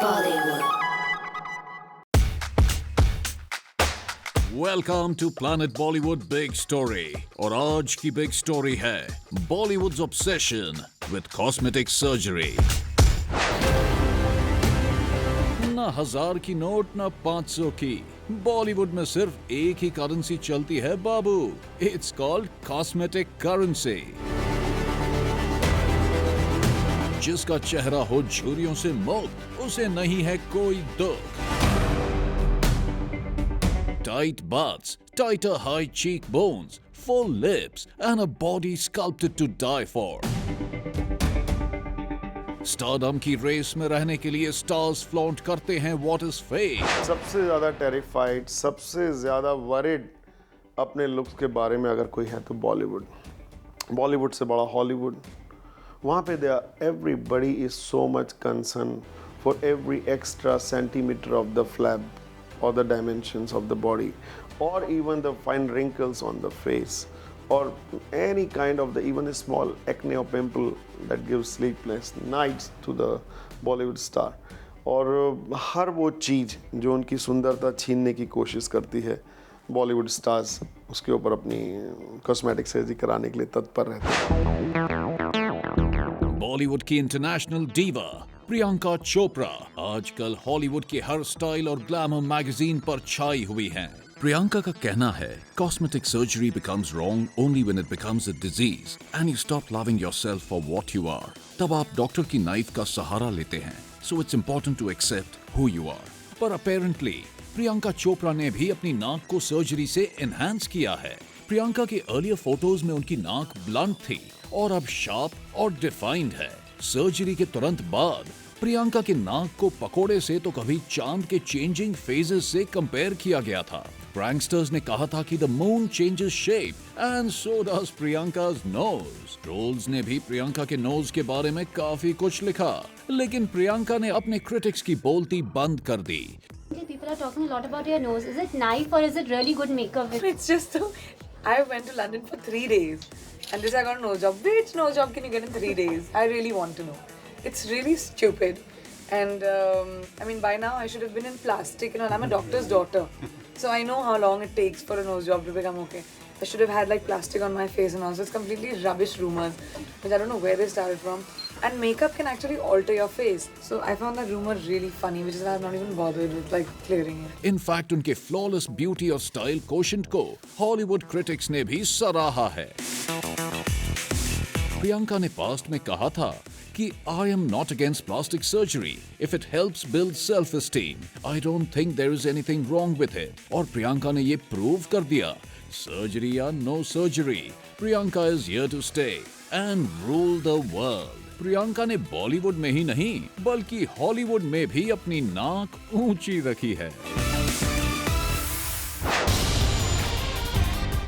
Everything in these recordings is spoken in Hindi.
Bollywood. Welcome to planet Bollywood big story. और आज की बिग स्टोरी है Bollywood's obsession with cosmetic surgery. ना 1000 की नोट ना 500 की, बॉलीवुड में सिर्फ एक ही करेंसी चलती है बाबू। It's called cosmetic currency. जिसका चेहरा हो झुर्रियों से मुक्त, उसे नहीं है कोई दुख। Tight butts, tighter high cheekbones, full lips, and a body sculpted to die for. Stardom की रेस में रहने के लिए स्टार्स फ्लॉन्ट करते हैं what is fake. सबसे ज़्यादा टेरिफाइड, सबसे ज़्यादा वरिड अपने लुक्स के बारे में अगर कोई है तो बॉलीवुड से बड़ा हॉलीवुड। वहाँ पे everybody is so much concern for every extra centimetre of the flap or the dimensions of the body, or even the fine wrinkles on the face, or any kind of the even a small acne or pimple that gives sleepless nights to the Bollywood star. और हर वो चीज़ जो उनकी सुंदरता छीनने की कोशिश करती है बॉलीवुड स्टार्स उसके ऊपर अपनी कॉस्मेटिक सर्जरी कराने के लिए तत्पर रहते हैं। बॉलीवुड की इंटरनेशनल डीवा प्रियंका चोपड़ा आजकल हॉलीवुड के हर स्टाइल और ग्लैमर मैगजीन पर छाई हुई हैं। प्रियंका का कहना है cosmetic surgery becomes wrong only when it becomes a disease and you stop loving yourself for what you are. तब आप डॉक्टर की नाइफ का सहारा लेते हैं। So it's important to accept who you are. पर apparently प्रियंका चोपड़ा ने भी अपनी नाक को सर्जरी से एनहांस किया है। प्रियंका के अर्लियर फोटोज में उनकी नाक ब्लंट थी और अब शार्प और डिफाइंड है। सर्जरी के तुरंत बाद प्रियंका के नाक को पकोड़े से तो कभी चांद के चेंजिंग फेजेस से कंपेयर किया गया था। प्रैंकस्टर्स ने कहा था कि the moon changes shape and so does Priyanka's nose. Trolls ने भी प्रियंका के नोज के बारे में काफी कुछ लिखा, लेकिन प्रियंका ने अपने क्रिटिक्स की बोलती बंद कर दी। People are talking a lot about your nose. Is it knife or is it really good makeup? It's just so. I went to London for 3 days, and this I got a nose job. Which nose job can you get in 3 days? I really want to know. It's really stupid, and I mean by now I should have been in plastic. You know, I'm a doctor's daughter, so I know how long it takes for a nose job to become okay. I should have had like plastic on my face and all. So it's completely rubbish rumors, which I don't know where they started from. And makeup can actually alter your face. So I found that rumor really funny, which is why I've not even bothered with like clearing it. In fact, उनके flawless beauty और style quotient को Hollywood critics ने भी सराहा है। प्रियंका ने पास्ट में कहा था कि I am not against plastic surgery if it helps build self-esteem. I don't think there is anything wrong with it. और प्रियंका ने ये प्रूव कर दिया, सर्जरी या no surgery, Priyanka is here to stay and rule the world. Priyanka ने बॉलीवुड में ही नहीं बल्कि हॉलीवुड में भी अपनी नाक ऊंची रखी है।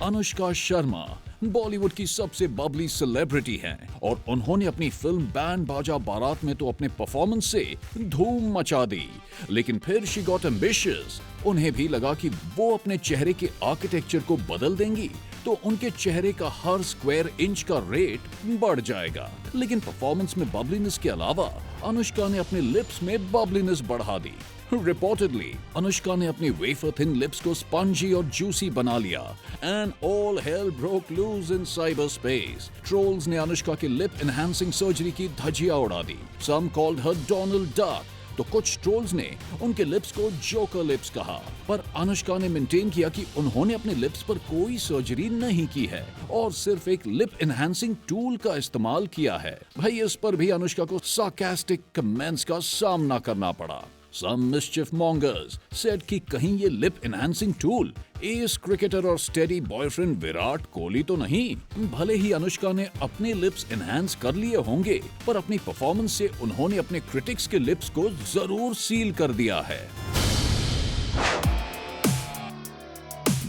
अनुष्का शर्मा बॉलीवुड की सबसे बबली सेलिब्रिटी हैं और उन्होंने अपनी फिल्म बैंड बाजा बारात में तो अपने परफॉर्मेंस से धूम मचा दी, लेकिन फिर शी गॉट एम्बिशियस। उन्हें भी लगा कि वो अपने चेहरे के आर्किटेक्चर को बदल देंगी तो उनके चेहरे का हर स्क्वायर इंच का रेट बढ़ जाएगा। लेकिन परफॉर्मेंस में बबलीनेस के अलावा अनुष्का ने अपने लिप्स में बबलीनेस बढ़ा दी। रिपोर्टेडली अनुष्का ने अपनी वेफर थिन लिप्स को स्पंजी और जूसी बना लिया and all hell broke loose in cyber space. Trolls ने अनुष्का के लिप एनहांसिंग सर्जरी की धज्जियां उड़ा दी। Some called her Donald Duck, तो कुछ ट्रोल्स ने उनके लिप्स को जोकर लिप्स कहा। पर अनुष्का ने मेंटेन किया कि उन्होंने अपने लिप्स पर कोई सर्जरी नहीं की है और सिर्फ एक लिप एनहांसिंग टूल का इस्तेमाल किया है। भाई इस पर भी अनुष्का को सार्कास्टिक कमेंट्स का सामना करना पड़ा। Some mischief mongers said कि कहीं ये lip enhancing tool S cricketer और स्टेडी बॉयफ्रेंड विराट कोहली तो नहीं। भले ही अनुष्का ने अपने लिप्स एनहांस कर लिए होंगे, पर अपनी परफॉर्मेंस से उन्होंने अपने क्रिटिक्स के लिप्स को जरूर सील कर दिया है।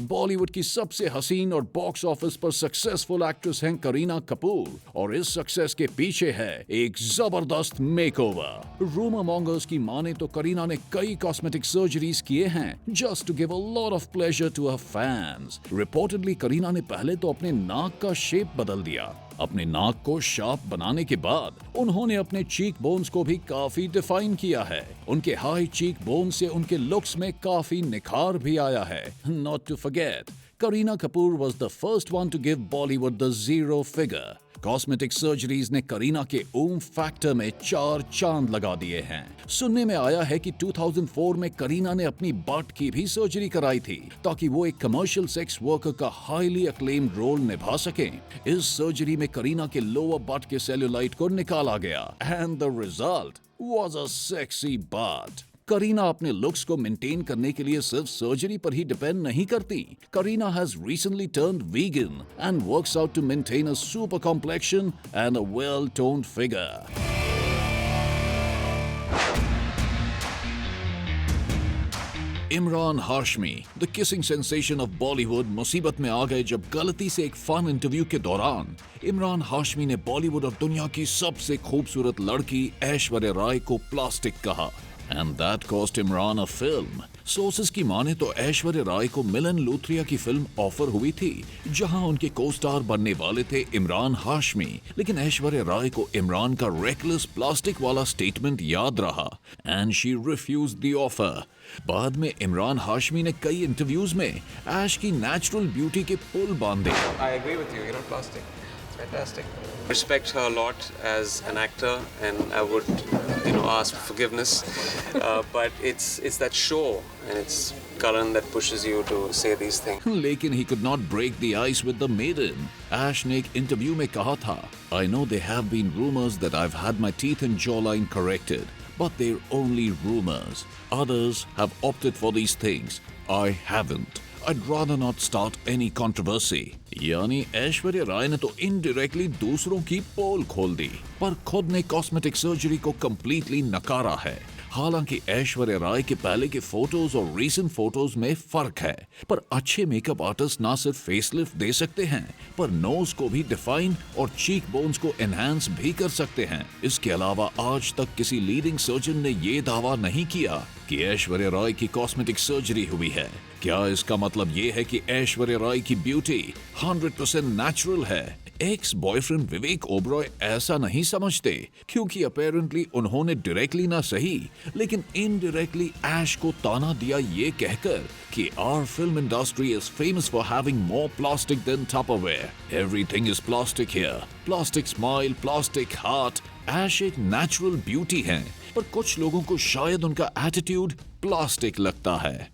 बॉलीवुड की सबसे हसीन और बॉक्स ऑफिस पर सक्सेसफुल एक्ट्रेस हैं करीना कपूर और इस सक्सेस के पीछे है एक जबरदस्त मेकओवर। रूमर मॉन्गर्स की माने तो करीना ने कई कॉस्मेटिक सर्जरीज किए हैं just to give a lot of pleasure to her fans. Reportedly Kareena ने पहले तो अपने नाक का शेप बदल दिया, अपने नाक को शार्प बनाने के बाद उन्होंने अपने चीक बोन्स को भी काफी डिफाइन किया है। उनके हाई चीक बोन से उनके लुक्स में काफी निखार भी आया है। Not to forget, Kareena Kapoor was the first one to give Bollywood the zero figure. Cosmetic surgeries ने करीना के ऊम फैक्टर में 4 चांद लगा दिए हैं। सुनने में आया है कि 2004 में करीना ने अपनी बट की भी सर्जरी कराई थी ताकि वो एक कमर्शियल सेक्स वर्कर का हाईली अक्लेम्ड रोल निभा सकें। इस सर्जरी में करीना के लोअर बट के सेल्यूलाइट को निकाला गया and the result was a sexy but. Kareena अपने लुक्स को मेंटेन करने के लिए सिर्फ सर्जरी पर ही डिपेंड नहीं करती। Kareena has recently turned vegan and works out to maintain a super complexion and a well toned figure. Imran Hashmi, the kissing sensation of Bollywood, मुसीबत में आ गए जब गलती से एक फन इंटरव्यू के दौरान इमरान हाशमी ने बॉलीवुड और दुनिया की सबसे खूबसूरत लड़की ऐश्वर्या राय को प्लास्टिक कहा। And that cost Imran a film. Sources की माने तो ऐश्वर्या राय को मिलन लूथरिया की फिल्म ऑफर हुई थी जहां उनके को स्टार बनने वाले थे इमरान हाशमी, लेकिन ऐश्वर्या राय को इमरान का रेकलेस प्लास्टिक वाला स्टेटमेंट याद रहा and she refused the offer. बाद में इमरान हाशमी ने कई इंटरव्यूज में ऐश की नेचुरल ब्यूटी के पुल बांधे। I agree with you, plastic. It's fantastic. Respect her a lot as an actor, and I would, ask for forgiveness. But it's that show, and it's Karan that pushes you to say these things. लेकिन he could not break the ice with the maiden. ऐश ने एक इंटरव्यू में कहा था, I know there have been rumors that I've had my teeth and jawline corrected, but they're only rumors. Others have opted for these things. I haven't. I'd rather not start any controversy. यानी ऐश्वर्या राय ने तो इनडायरेक्टली दूसरों की पोल खोल दी, पर खुद ने कॉस्मेटिक सर्जरी को कंप्लीटली नकारा है। हालांकि ऐश्वर्या राय के पहले के फोटोज और रीसेंट फोटोज में फर्क है, पर अच्छे मेकअप आर्टिस्ट ना सिर्फ फेसलिफ्ट दे सकते हैं, पर नोज को भी डिफाइन और चीक बोन्स को एनहांस भी कर सकते हैं। इसके अलावा आज तक किसी लीडिंग सर्जन ने ये दावा नहीं किया कि ऐश्वर्या राय की कॉस्मेटिक सर्जरी हुई है। क्या इसका मतलब ये है कि ऐश्वर्या राय की ब्यूटी 100% नेचुरल है? एक्स बॉयफ्रेंड विवेक ओबरॉय ऐसा नहीं समझते, क्योंकि अपेरेंटली उन्होंने डायरेक्टली ना सही लेकिन इनडायरेक्टली ऐश को ताना दिया ये कहकर कि our film industry is famous for having more plastic than Tupperware. Everything is plastic here, plastic smile, plastic heart. Aish एक नेचुरल ब्यूटी है, पर कुछ लोगों को शायद उनका एटीट्यूड प्लास्टिक लगता है।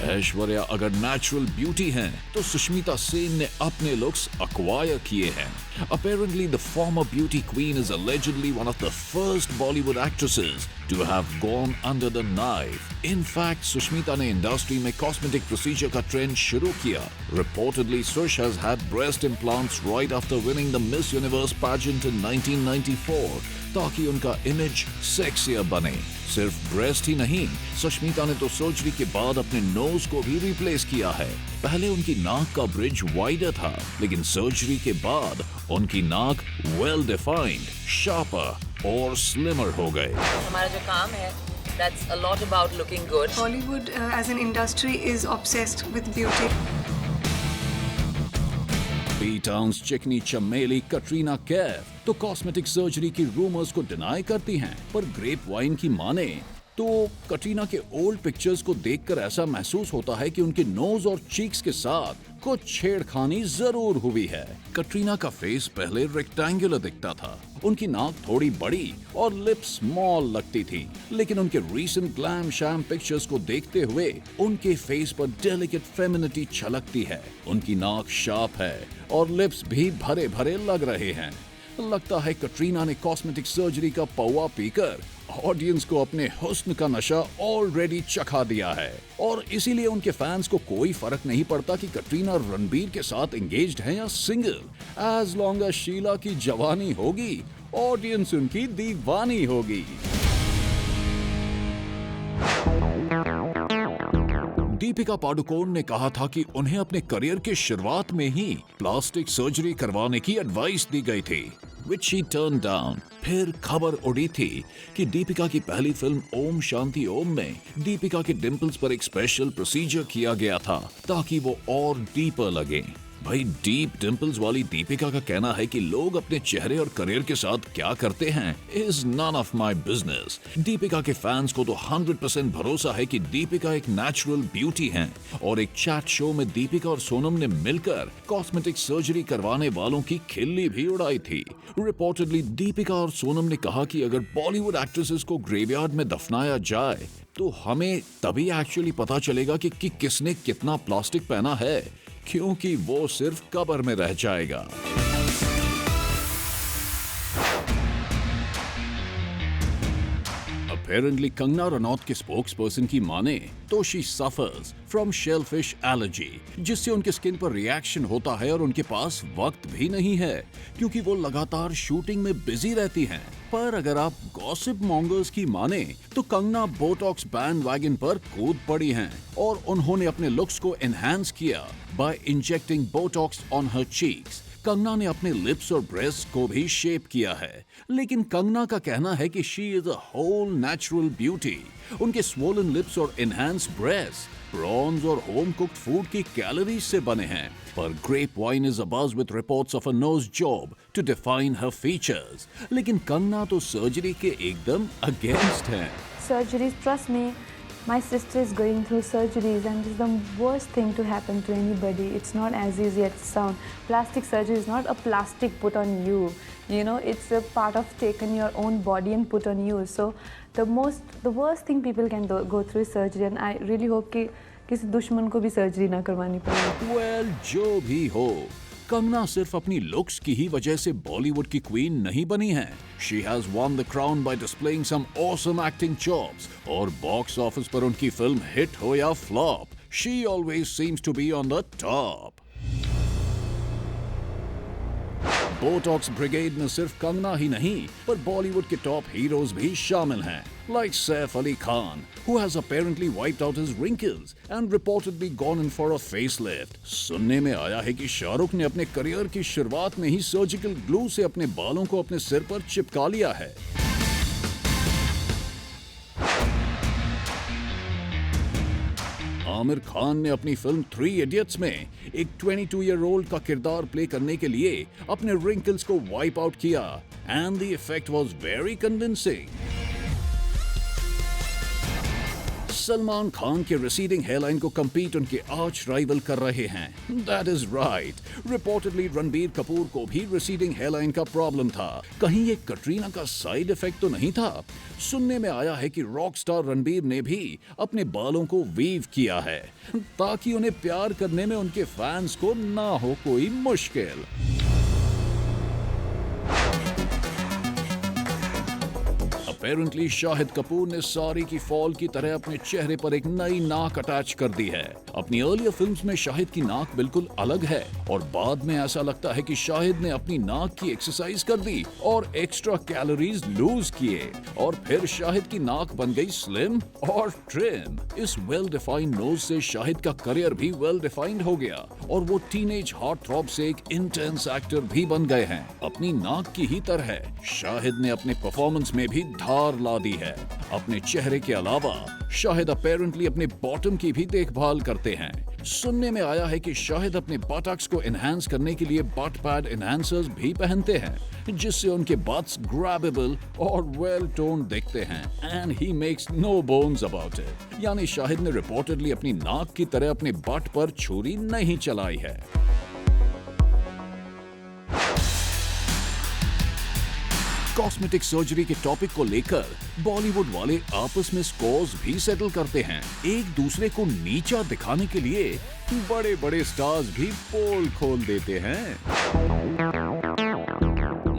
ऐश्वर्या अगर नेचुरल ब्यूटी हैं, तो सुष्मिता सेन ने अपने लुक्स अक्वायर किए हैं। Apparently, the former beauty queen is allegedly one of the first Bollywood actresses to have gone under the knife. In fact, Sushmita ने इंडस्ट्री में कॉस्मेटिक प्रोसीजर का ट्रेंड शुरू किया। Reportedly, Sush has had breast implants right after winning the Miss Universe pageant in 1994, ताकि उनका इमेज सेक्सियर बने। सिर्फ ब्रेस्ट ही नहीं, सुष्मिता ने तो सर्जरी के बाद अपने नोज को भी रिप्लेस किया है। पहले उनकी नाक का ब्रिज वाइडर था, लेकिन सर्जरी के बाद उनकी नाक वेल डिफाइंड, शार्पर और स्लिमर हो गए। हमारा जो काम है, that's a lot about looking good. Bollywood as an industry is obsessed with beauty. B-Town's चिकनी चमेली कटरीना कैफ तो कॉस्मेटिक सर्जरी की रूमर्स को डिनाई करती हैं, पर ग्रेप वाइन की माने तो कटरीना के ओल्ड पिक्चर्स को देखकर ऐसा महसूस होता है कि उनके नोज और चीक्स के साथ कुछ छेड़खानी जरूर हुई है। कटरीना का फेस पहले रेक्टेंगुलर दिखता था, उनकी नाक थोड़ी बड़ी और लिप्स स्मॉल लगती थी, लेकिन उनके रीसेंट ग्लैम शैम पिक्चर्स को देखते हुए उनके फेस पर डेलिकेट फेमिनिटी छलकती है। उनकी नाक शार्प है और लिप्स भी भरे भरे लग रहे हैं। लगता है कटरीना ने कॉस्मेटिक सर्जरी का पौवा पीकर ऑडियंस को अपने हुस्न का नशा ऑलरेडी चखा दिया है, और इसीलिए उनके फैंस को कोई फर्क नहीं पड़ता कि कटरीना रणबीर के साथ एंगेज्ड हैं या single. As long as Sheila की जवानी होगी, ऑडियंस उनकी दीवानी होगी। दीपिका पादुकोण ने कहा था कि उन्हें अपने करियर के शुरुआत में ही प्लास्टिक सर्जरी करवाने की एडवाइस दी गई थी। which she turned down. फिर खबर उड़ी थी कि दीपिका की पहली फिल्म ओम शांति ओम में दीपिका के डिंपल्स पर एक स्पेशल प्रोसीजर किया गया था ताकि वो और डीपर लगे। भाई डीप डिंपल्स वाली दीपिका का कहना है कि लोग अपने चेहरे और करियर के साथ क्या करते हैं is none of my business. Deepika के फैंस को तो 100% भरोसा है कि दीपिका एक नेचुरल ब्यूटी हैं और एक चैट शो में दीपिका और सोनम ने मिलकर कॉस्मेटिक सर्जरी करवाने वालों की खिल्ली भी उड़ाई थी। रिपोर्टेडली दीपिका और सोनम ने कहा कि अगर बॉलीवुड एक्ट्रेसेस को ग्रेवयार्ड में दफनाया जाए तो हमें तभी एक्चुअली पता चलेगा कि किसने कितना प्लास्टिक पहना है, क्योंकि वो सिर्फ कब्र में रह जाएगा। Apparently, कंगना रनौत के स्पोक्सपर्सन की माने तो she suffers from shellfish allergy, जिससे उनके स्किन पर रिएक्शन होता है और उनके पास वक्त भी नहीं है क्योंकि वो लगातार शूटिंग में बिजी रहती हैं। पर अगर आप गॉसिप मॉन्गर्स की माने तो कंगना बोटॉक्स बैंड वैगन पर कूद पड़ी हैं और उन्होंने अपने लुक्स को एनहांस किया by injecting botox on her cheeks. Kangana ने अपने लिप्स और ब्रेस्ट को भी शेप किया है, लेकिन कंगना का कहना है कि she is a whole natural beauty. उनके स्वोलन लिप्स और एनहांस ब्रेस्ट प्रॉन्स और होम कुक्ड फूड की कैलोरीज से बने हैं। पर grape wine is abuzz with reports of a nose job to define her features. लेकिन कंगना तो सर्जरी के एकदम अगेंस्ट हैं। Surgeries, trust me, my sister is going through surgeries and it's the worst thing to happen to anybody. It's not as easy as it sounds. Plastic surgery is not a plastic put on you. You know, it's a part of taking your own body and put on you. So the worst thing people can go through is surgery, and I really hope कि किसी दुश्मन को भी सर्जरी ना करवानी पड़े। Well, जो भी हो, कंगना सिर्फ अपनी लुक्स की ही वजह से बॉलीवुड की क्वीन नहीं बनी है। She has won the crown by displaying some awesome acting chops, और बॉक्स ऑफिस पर उनकी फिल्म हिट हो या flop, she always seems to be on the top. Botox brigade में सिर्फ कंगना ही नहीं पर बॉलीवुड के टॉप हीरोज भी शामिल हैं, like Saif Ali Khan, who has apparently wiped out his wrinkles and reportedly gone in for a facelift. सुनने में आया है कि शाहरुख ने अपने करियर की शुरुआत में ही सर्जिकल ग्लू से अपने बालों को अपने सिर पर चिपका लिया है। आमिर खान ने अपनी फिल्म 3 इडियट्स में एक 22-year-old का किरदार प्ले करने के लिए अपने रिंकल्स को वाइप आउट किया and the effect was very convincing. Salman Khan के रिसीडिंग हेयरलाइन को कंपीट उनके आर्च राइवल कर रहे हैं। That is right. Reportedly Ranbir Kapoor को भी रिसीडिंग हेयरलाइन का प्रॉब्लम था। कहीं ये कटरीना का साइड इफेक्ट तो नहीं था? सुनने में आया है कि रॉक स्टार रणबीर ने भी अपने बालों को वीव किया है ताकि उन्हें प्यार करने में उनके फैंस को ना हो कोई मुश्किल। Apparently, शाहिद कपूर ने सारी की फॉल की तरह अपने चेहरे पर एक नई नाक अटैच कर दी है। अपनी अर्लियर फिल्म्स में शाहिद की नाक बिल्कुल अलग है और बाद में ऐसा लगता है कि शाहिद ने अपनी नाक की एक्सरसाइज कर दी और एक्स्ट्रा कैलोरीज लूज किए और फिर शाहिद की नाक बन गई स्लिम और ट्रिम। इस वेल डिफाइंड नोज से शाहिद का करियर भी वेल डिफाइंड हो गया और वो टीनेज हार्ट थ्रॉब से एक इंटेंस एक्टर भी बन गए हैं। अपनी नाक की ही तरह शाहिद ने अपने परफॉर्मेंस में भी धार ला दी है। अपने चेहरे के अलावा शाहिद अपेरेंटली अपने बॉटम की भी देखभाल करते हैं। सुनने में आया है कि शाहिद अपने बटक्स को एनहांस करने के लिए बट पैड एनहांसर्स भी पहनते हैं जिससे उनके बट्स ग्रैबेबल और वेल टोन दिखते हैं and he makes no bones about it. यानी शाहिद ने रिपोर्टेडली अपनी नाक की तरह अपने बट पर छुरी नहीं चलाई है। कॉस्मेटिक सर्जरी के टॉपिक को लेकर बॉलीवुड वाले आपस में स्कोर्स भी सेटल करते हैं। एक दूसरे को नीचा दिखाने के लिए बड़े बड़े स्टार्स भी पोल खोल देते हैं।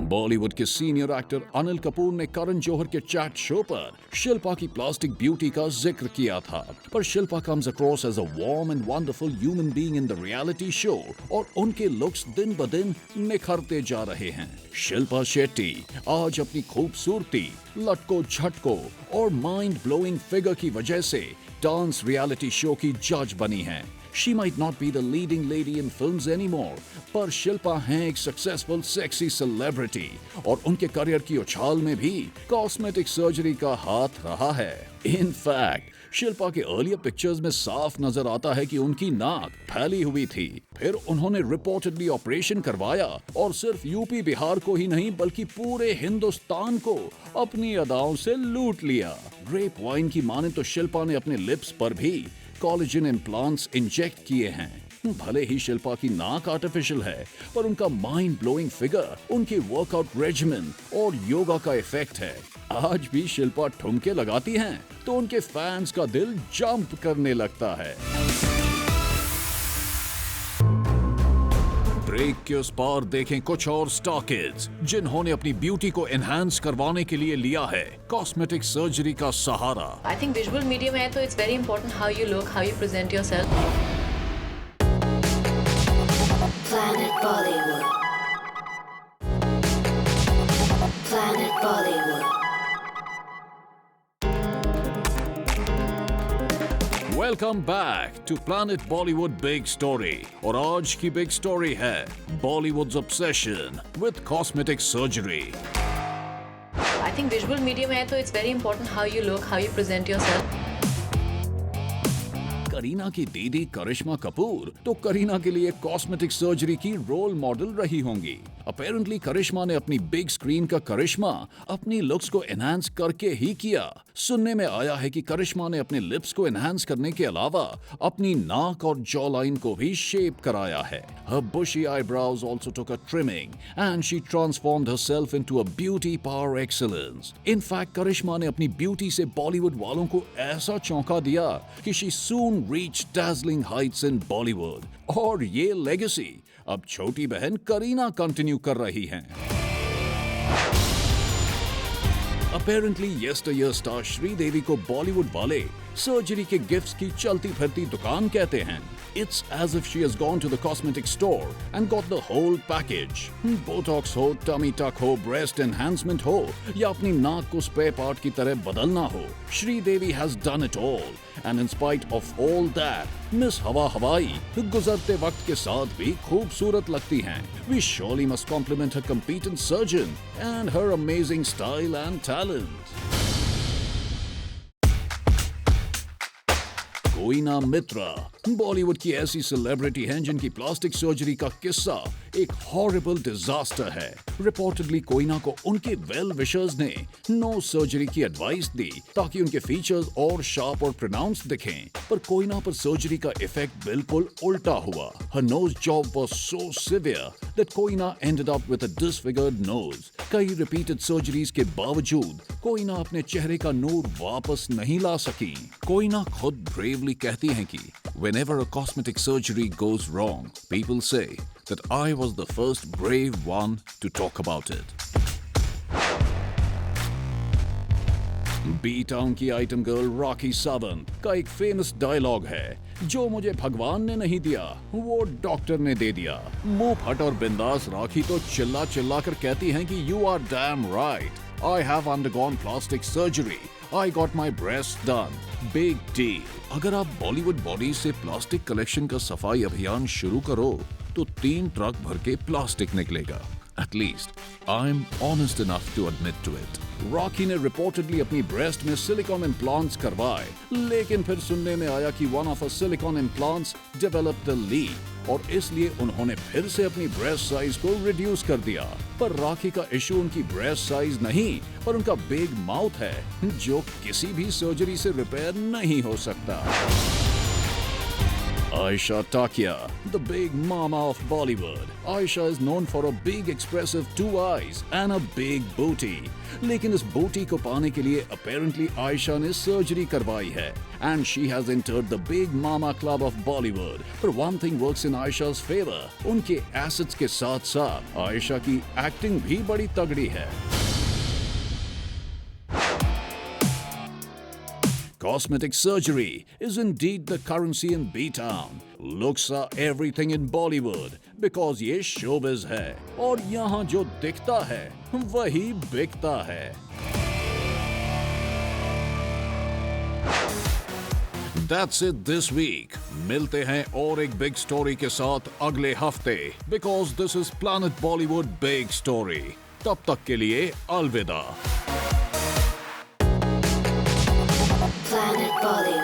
बॉलीवुड के सीनियर एक्टर अनिल कपूर ने करण जौहर के चैट शो पर शिल्पा की प्लास्टिक ब्यूटी का जिक्र किया था, पर Shilpa comes across as a warm and wonderful human being in the reality show और उनके लुक्स दिन ब दिन निखरते जा रहे हैं। शिल्पा शेट्टी आज अपनी खूबसूरती, लटको झटको और माइंड ब्लोइंग फिगर की वजह से डांस रियलिटी शो की जज बनी हैं। She might not be the leading lady in films anymore, पर शिल्पा हैं एक सक्सेसफुल सेक्सी सेलिब्रिटी और उनके करियर की उछाल में भी कॉस्मेटिक सर्जरी का हाथ रहा है। In fact, शिल्पा के अर्लियर पिक्चर्स में साफ नजर आता है कि उनकी नाक फैली हुई थी। फिर उन्होंने रिपोर्टेडली ऑपरेशन करवाया और सिर्फ यूपी बिहार को ही नहीं बल्कि पूरे हिंदुस्तान को अपनी अदाओं से लूट लिया। ग्रेप वाइन की माने तो शिल्पा ने अपने लिप्स पर भी कोलेजन इम्प्लांट्स इंजेक्ट किए हैं। भले ही शिल्पा की नाक आर्टिफिशियल है, पर उनका माइंड ब्लोइंग फिगर, उनकी वर्कआउट रेजिमेन और योगा का इफेक्ट है। आज भी शिल्पा ठुमके लगाती हैं तो उनके फैंस का दिल जंप करने लगता है। ब्रेक के उस पार देखें कुछ और स्टार किड्स जिन्होंने अपनी ब्यूटी को एनहांस करवाने के लिए लिया है कॉस्मेटिक सर्जरी का सहारा। I think visual medium है तो it's very important how you look, how you present yourself. Planet Bollywood. Planet Bollywood. Welcome back to planet Bollywood big story और आज की बिग स्टोरी है Bollywood's obsession with cosmetic surgery. I think visual medium है तो it's very important how you look, how you present yourself. Kareena की दीदी करिश्मा कपूर तो करीना के लिए कॉस्मेटिक सर्जरी की रोल मॉडल रही होंगी। अपेरेंटली करिश्मा ने अपनी बिग स्क्रीन का करिश्मा अपनी लुक्स को एनहांस करके ही किया। सुनने में आया है कि करिश्मा ने अपने लिप्स को एनहांस करने के अलावा अपनी नाक और जॉ लाइन को भी शेप कराया है। Her bushy eyebrows also took a trimming and she transformed herself into a beauty par excellence. In fact, करिश्मा ने अपनी ब्यूटी से बॉलीवुड वालों को ऐसा चौंका दिया कि she soon reached dazzling heights in Bollywood. और ये लेगेसी अब छोटी बहन करीना कंटिन्यू कर रही हैं। Apparently, yesteryear star श्रीदेवी को बॉलीवुड वाले सर्जरी के गिफ्ट्स की चलती फिरती दुकान कहते हैं। It's as if she has gone to the cosmetic store and got the whole package. Botox हो, tummy tuck हो, breast enhancement हो या अपनी नाक को स्पेयर पार्ट की तरह बदलना हो, Sridevi has done it all. And in spite of all that, miss हवा हवाई गुजरते वक्त के साथ भी खूबसूरत लगती हैं। We surely must compliment her competent surgeon and her amazing style and talent. Koyna मित्रा बॉलीवुड की ऐसी सेलिब्रिटी हैं जिनकी प्लास्टिक सर्जरी का किस्सा एक हॉरिबल डिजास्टर है। रिपोर्टेडली कोइना को उनके वेल विशर्स ने नो सर्जरी की एडवाइस दी ताकि उनके फीचर्स और शार्प और प्रोनाउंस दिखें, पर कोइना पर सर्जरी का इफेक्ट बिल्कुल उल्टा हुआ। Her nose job was so severe that Koyna ended up with a disfigured nose. कई रिपीटेड सर्जरीज के बावजूद कोइना अपने चेहरे का नूर वापस नहीं ला सकी। कोइना खुद ब्रेवली कहती हैं कि whenever a cosmetic surgery goes wrong, people say that I was the first brave one to talk about it. B town की आइटम गर्ल राखी सावंत का एक फेमस डायलॉग है, जो मुझे भगवान ने नहीं दिया वो डॉक्टर ने दे दिया। मुंह फट और बिंदास राखी तो चिल्ला चिल्ला कर कहती हैं कि you are damn right, I have undergone plastic surgery. I got my breasts done. Big deal. अगर आप बॉलीवुड बॉडी से प्लास्टिक कलेक्शन का सफाई अभियान शुरू करो तो 3 ट्रक भर के प्लास्टिक निकलेगा। At least, I'm honest enough to admit to it. Rocky ने रिपोर्टेडली अपनी ब्रेस्ट में सिलिकॉन इम्प्लांट्स करवाए, लेकिन फिर सुनने में आया कि one of her silicone implants developed a leak और इसलिए उन्होंने फिर से अपनी ब्रेस्ट साइज को रिड्यूस कर दिया। पर राखी का इशू उनकी ब्रेस्ट साइज नहीं, पर उनका बिग माउथ है, जो किसी भी सर्जरी से रिपेयर नहीं हो सकता। Aisha Takia, the big mama of Bollywood. Aisha is known for a big expressive 2 eyes and a big booty. लेकिन इस booty को पाने के लिए apparently Aisha ने सर्जरी करवाई है and she has entered the big mama club of Bollywood. पर one thing works in Aisha's favor. उनके assets के साथ साथ Aisha की acting भी बड़ी तगड़ी है। Cosmetic surgery is indeed the currency in B-Town. Looks are everything in Bollywood because ये showbiz है और यहाँ जो दिखता है वही बिकता है। That's it this week. मिलते हैं और एक बिग स्टोरी के साथ अगले हफ्ते, because this is Planet Bollywood Big Story. तब तक के लिए अलविदा. Planet Bollywood.